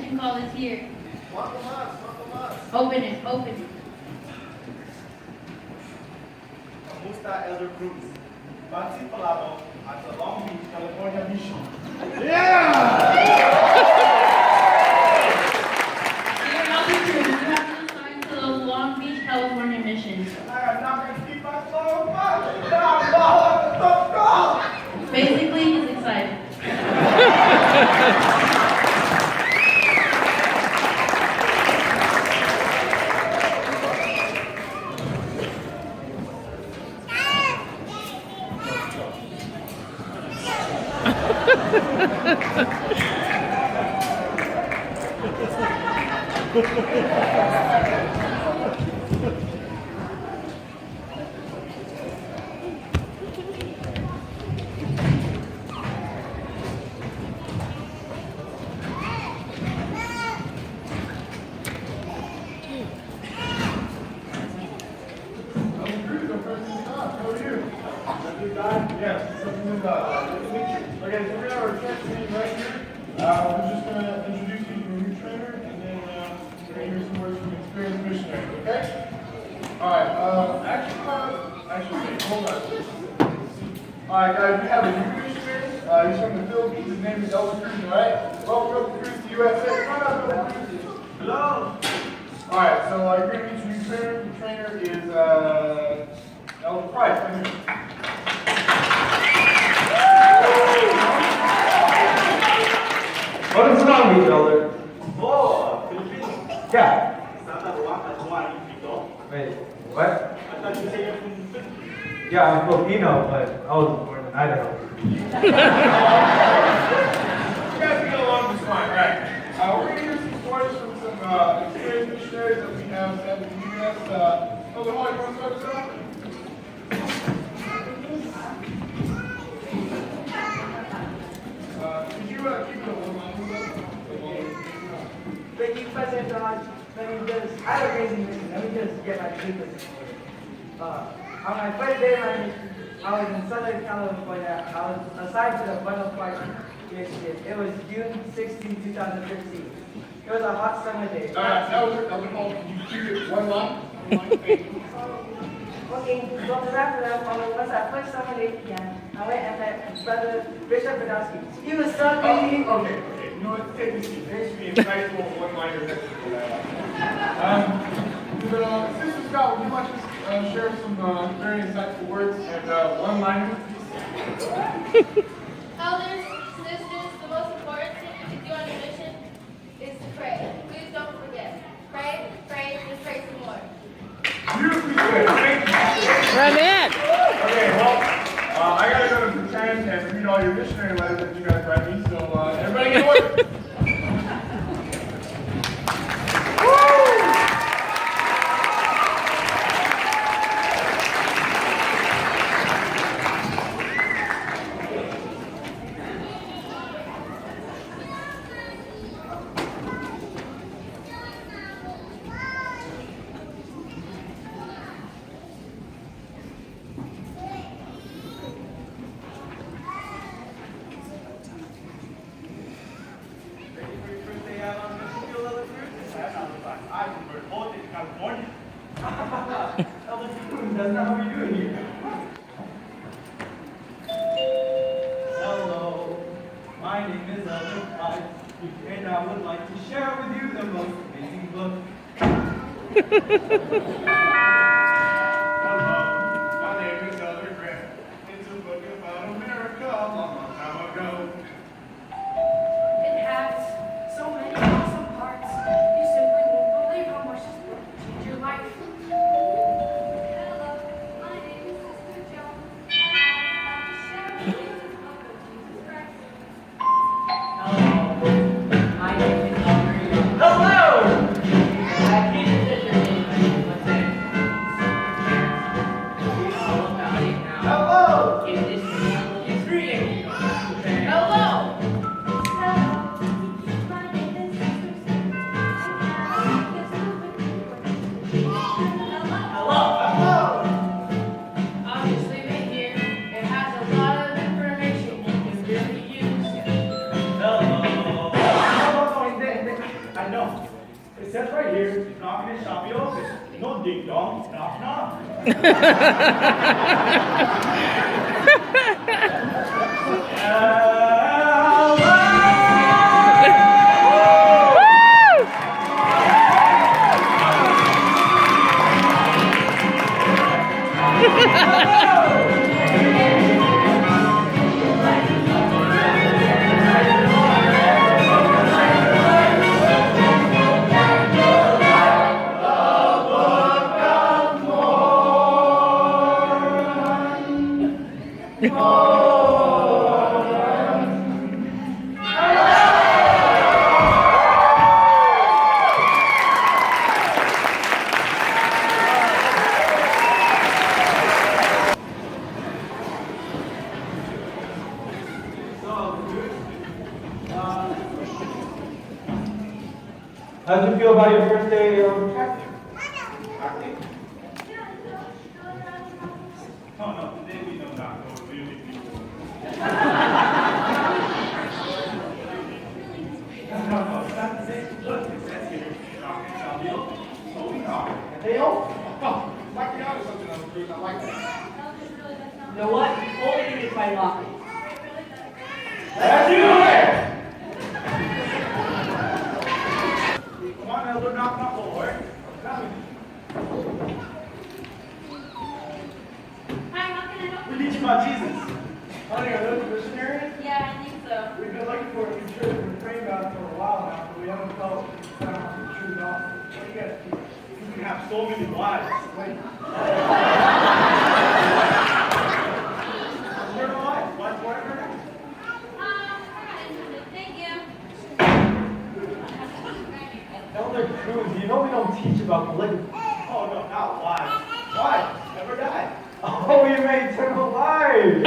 admission call is here. ¿Cuánto más? ¿Cuánto más? Open it, open it. ¿Cómo está Elder Cruz? Participado at the Long Beach, California mission. Yeah! Dear Elder Cruz, you have been assigned to the Long Beach, California mission. I am not going to keep my phone up. Basically, he's excited. Yes, something in God. Okay, so we have our church meeting right here. We're just going to introduce you to a new trainer, and then we're going to hear some words from an experienced missionary, okay? All right, actually, hold on. All right, guys, we have a new missionary. He's from the Philippines. His name is Elder Cruz, all right? Welcome, Elder Cruz, to USA. Come on up, Elder Cruz. Hello. All right, so you're going to meet your new trainer. The trainer is Elder Price. Come here. What is wrong with you, Elder? Oh, Philippines. Yeah. Santa Luana, Hawaii, Pito. Wait, what? I thought you said you're from the Philippines. Yeah, I'm Filipino, but I was born in Idaho. You guys can get along just fine, right? We're going to hear some stories from some experienced missionaries that we have sent in the U.S. Elder Hall, you want to start us off? Could you keep it a little longer? Thank you, President Dodge. Let me just, I have a crazy mission. Let me just get my papers. On my first day of my mission, I was in Southern California. I was assigned to the Bundle Park Mission. It was June 16, 2015. It was a hot summer day. Elder Hall, can you keep it one line? Okay, so after that, once that first summer day began, I went and met Brother Bishop Badowski. He was so crazy. Okay. You know what? Take a seat. Thanks for being insightful one-liner. Sister Scott, would you like to share some very insightful words and one-liners? Elders, sisters, the most important thing to do on your mission is to pray. Please don't forget. Pray, pray, and pray some more. Beautifully said. Thank you. Run in! Okay, well, I gotta go to pretend and read all your missionary letters that you guys write me, so everybody get order. That's not how we do it here. Hello, my name is Elder Price, and I would like to share with you the most amazing book. Hello, my name is Elder Grant. It's a book about America a long time ago. It has so many awesome parts. You simply won't believe how much this book will change your life. Hello, my name is Sister Joan, and I would like to share with you the book of Jesus Christ. Hello, my name is Aubrey. Hello! I can't sit your name. My name is Jose. It says right here, he's knocking and shall be open. No ding dong, knock knock. How did you feel about your first day of practice? Oh no, today we know not go really people. No, it's not the same. Look, it says here, knock and shall be open. So we knock, and they open. Oh, like the other something on the cruise, I like that. You know what? Only is my locking. Let's do it! Come on, Elder, knock, knock, Lord. Hi, how can I help We teach you about Jesus. Honey, are those missionaries? you? Yeah, I think so. We've been looking for a new church. We've been praying about it for a while now, but we haven't felt the true gospel. What do you guys think? You can have so many wives. Wait. Learn a lot. Wife, whatever. Thank you. Elder Cruz, you know we don't teach about polygamy. Oh, no, not wives. Wives never die. Oh, you made eternal life!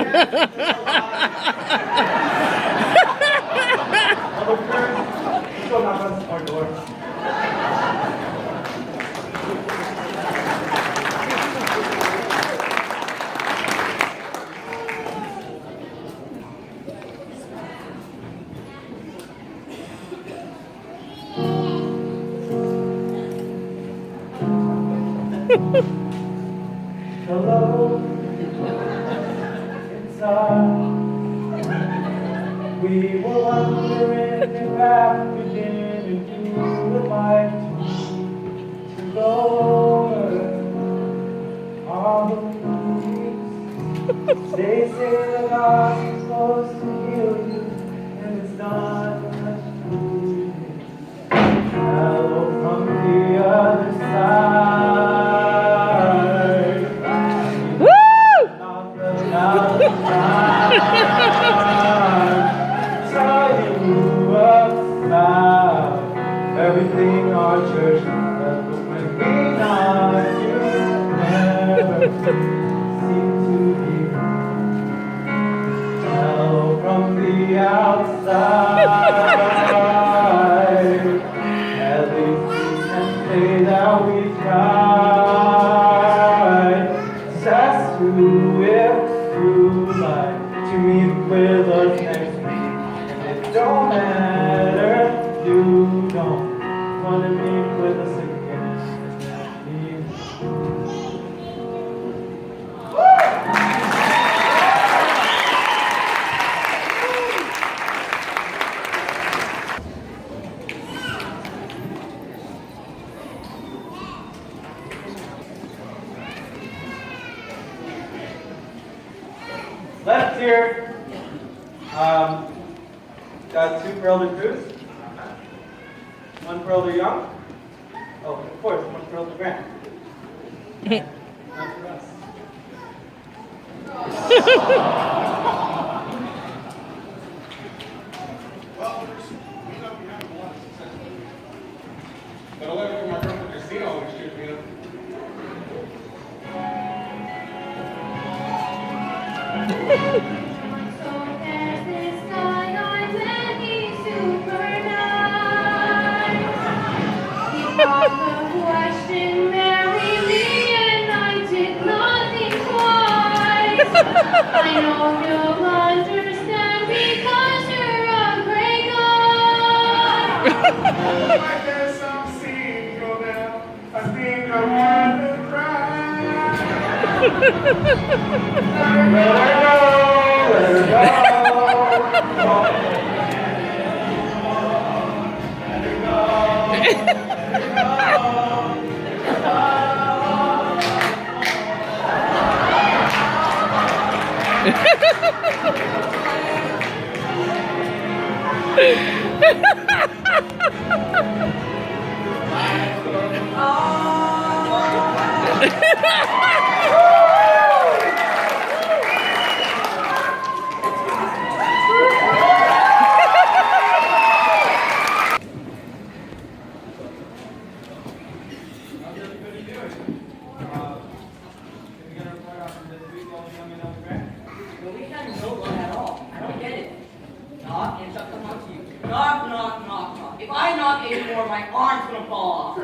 Elder Cruz, let's go knock on our door. Hello, inside. We were wondering if after dinner you would like to go over all the movies. They say the God's supposed to heal you, and it's not much to hello from the other side. Tell you about everything our church does, but when we not, you never seem to be. Hello from the outside. At least we can say that we tried. Just ask you if you like to meet with us next week. And it don't matter, you don't want to meet with us again. Left here. Got two for Elder Cruz. One for Elder Young. Oh, of course, one for Elder Grant. Not for us. Well, we know we have a lot of success. But I'll let it for my girlfriend Christina always shoot me up. I know you'll understand because you're a great God. Like there's some sea How's everybody doing? If you're gonna report out from this week, well, let me know, okay? Well, we can't know one at all. I don't get it. Knock and shut them out to you. Knock, knock, knock, knock. If I knock anymore, my arm's gonna fall off.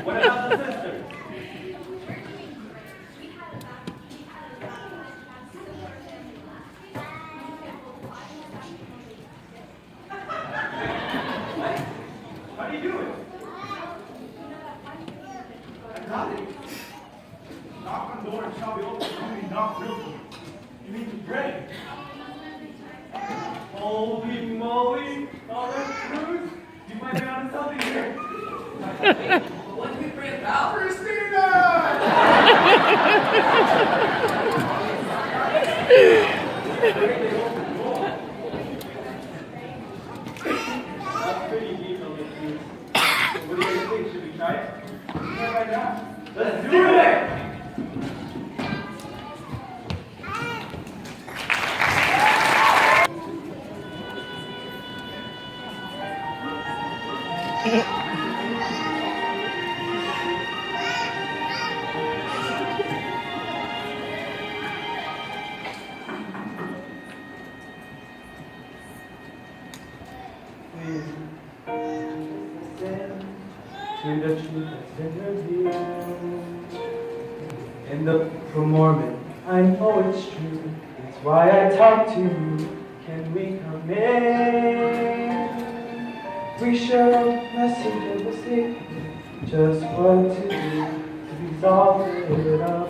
What about the sisters? What? How do you do it? I got it. Knock on the door and shall be open. You mean knock real quick. You need to pray. Holy moly! All right, Cruz, you might be onto something here. What do we pray about? That's pretty detailed, Miss Cruz. What do you think? Should we try it? Yeah, right now. Let's do it! Please listen to the truth that's been revealed in the Book of Mormon. I know it's true. It's why I talk to you. Can we come in? We share a message of the sea. Just what to do to be exalted up.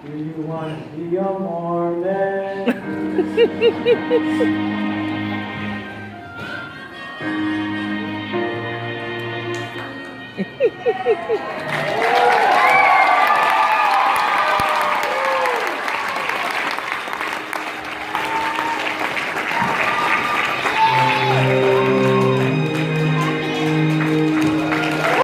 Do you want to be a Mormon?